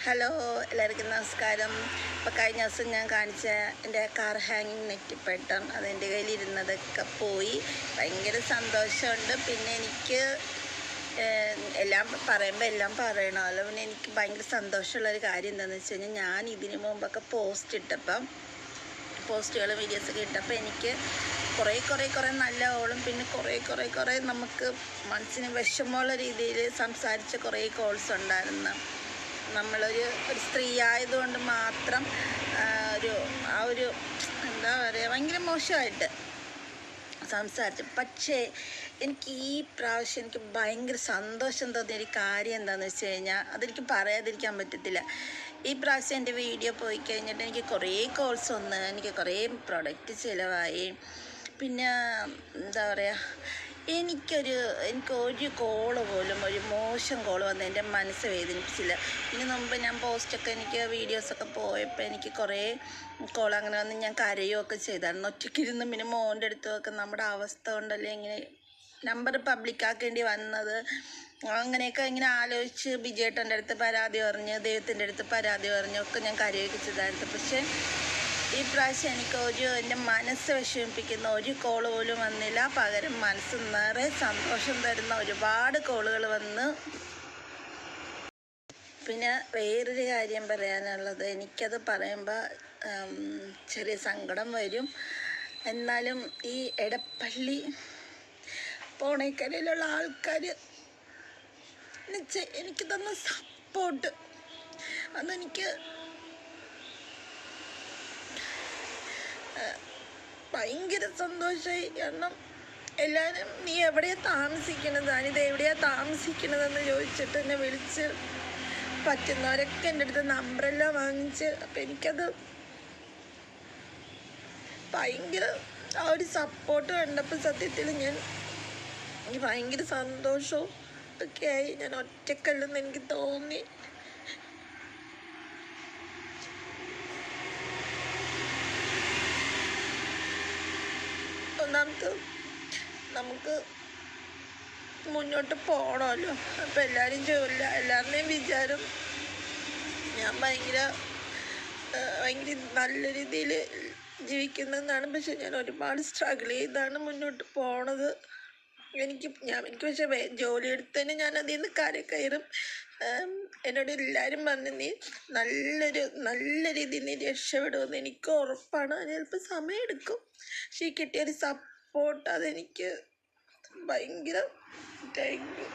Hello, എല്ലാവർക്കും നമസ്കാരം. ഇപ്പോൾ കഴിഞ്ഞ ദിവസം ഞാൻ കാണിച്ച എൻ്റെ കാർ ഹാങ്ങിങ് നെറ്റിപ്പട്ടം അതെൻ്റെ കയ്യിലിരുന്നതൊക്കെ പോയി. ഭയങ്കര സന്തോഷമുണ്ട്. പിന്നെ എനിക്ക് എല്ലാം പറയുമ്പോൾ എല്ലാം പറയണമല്ലോ. പിന്നെ എനിക്ക് ഭയങ്കര സന്തോഷമുള്ളൊരു കാര്യം എന്താണെന്ന് വെച്ച് കഴിഞ്ഞാൽ, ഞാൻ ഇതിനു മുമ്പൊക്കെ പോസ്റ്റുകളും വീഡിയോസൊക്കെ ഇട്ടപ്പോൾ എനിക്ക് കുറേ നല്ല ഓളും പിന്നെ കുറേ നമുക്ക് മനസ്സിന് വിഷമമുള്ള രീതിയിൽ സംസാരിച്ച കുറേ കോൾസ് ഉണ്ടായിരുന്നു. നമ്മളൊരു സ്ത്രീ ആയതുകൊണ്ട് മാത്രം ഒരു എന്താ പറയുക, ഭയങ്കര മോശമായിട്ട് സംസാരിച്ചു. പക്ഷേ എനിക്ക് ഈ പ്രാവശ്യം എനിക്ക് ഭയങ്കര സന്തോഷം തോന്നിയൊരു കാര്യം എന്താണെന്ന് വെച്ച് കഴിഞ്ഞാൽ, അതെനിക്ക് പറയാതിരിക്കാൻ പറ്റത്തില്ല. ഈ പ്രാവശ്യം എൻ്റെ വീഡിയോ പോയി കഴിഞ്ഞിട്ട് എനിക്ക് കുറേ കോൾസ് വന്ന്, എനിക്ക് കുറേ പ്രൊഡക്റ്റ് ചിലവായി. പിന്നെ എന്താ പറയുക, എനിക്കൊരു കോള് പോലും, ഒരു മോശം കോള് വന്ന് എൻ്റെ മനസ്സ് വേദനിപ്പിച്ചില്ല. ഇതിന് മുമ്പ് ഞാൻ എനിക്ക് വീഡിയോസൊക്കെ പോയപ്പോൾ എനിക്ക് കുറേ കോൾ അങ്ങനെ വന്ന് ഞാൻ കരയുകയൊക്കെ ചെയ്തായിരുന്നു. ഒറ്റയ്ക്കിരുന്ന് പിന്നെ മോൻ്റെ അടുത്തൊക്കെ നമ്മുടെ അവസ്ഥ കൊണ്ടല്ലേ ഇങ്ങനെ നമ്പർ പബ്ലിക്കാക്കേണ്ടി വന്നത്. അങ്ങനെയൊക്കെ ഇങ്ങനെ ആലോചിച്ച് ബിജേട്ടൻ്റെ അടുത്ത് പരാതി പറഞ്ഞ്, ദൈവത്തിൻ്റെ അടുത്ത് പരാതി പറഞ്ഞൊക്കെ ഞാൻ കരയൊക്കെ ചെയ്തായിരുന്നു. പക്ഷേ ഈ പ്രാവശ്യം എൻ്റെ മനസ്സ് വിഷമിപ്പിക്കുന്ന ഒരു കോൾ പോലും വന്നില്ല. പകരം മനസ്സ് നിറയെ സന്തോഷം തരുന്ന ഒരുപാട് കോളുകൾ വന്ന്. പിന്നെ വേറൊരു കാര്യം പറയാനുള്ളത്, എനിക്കത് പറയുമ്പോൾ ചെറിയ സങ്കടം വരും. എന്നാലും ഈ എടപ്പള്ളി പോണേക്കരയിലുള്ള ആൾക്കാർ എനിക്ക് തന്ന സപ്പോർട്ട്, അതെനിക്ക് ഭയങ്കര സന്തോഷമായി. കാരണം എല്ലാവരും നീ എവിടെയാണ് താമസിക്കണത്, അനിത എവിടെയാണ് താമസിക്കണതെന്ന് ചോദിച്ചിട്ട് എന്നെ വിളിച്ച്, പറ്റുന്നവരൊക്കെ എൻ്റെ അടുത്ത് നമ്പറെല്ലാം വാങ്ങിച്ച്. അപ്പം എനിക്കത് ഭയങ്കര ആ ഒരു സപ്പോർട്ട് കണ്ടപ്പോൾ സത്യത്തിൽ എനിക്ക് ഭയങ്കര സന്തോഷവും ഒക്കെ ആയി. ഞാൻ ഒറ്റക്കല്ലെന്ന് എനിക്ക് തോന്നി. ഒന്നാമത് നമുക്ക് മുന്നോട്ട് പോകണമല്ലോ. അപ്പം എല്ലാവരുടെയും വിചാരം ഞാൻ ഭയങ്കര നല്ല രീതിയിൽ ജീവിക്കുന്നതെന്നാണ്. പക്ഷെ ഞാൻ ഒരുപാട് സ്ട്രഗിൾ ചെയ്താണ് മുന്നോട്ട് പോണത്. എനിക്ക് പക്ഷേ ജോലി എടുത്തതിന് ഞാൻ അതിൽ നിന്ന് കയറും. എന്നോട് എല്ലാവരും പറഞ്ഞു, നീ നല്ല രീതിയിൽ നീ രക്ഷപ്പെടുമെന്ന് എനിക്ക് ഉറപ്പാണ്. അത് ചിലപ്പോൾ സമയമെടുക്കും. പക്ഷേ ഈ കിട്ടിയൊരു സപ്പോർട്ട് അതെനിക്ക് ഭയങ്കര താങ്ക് യു.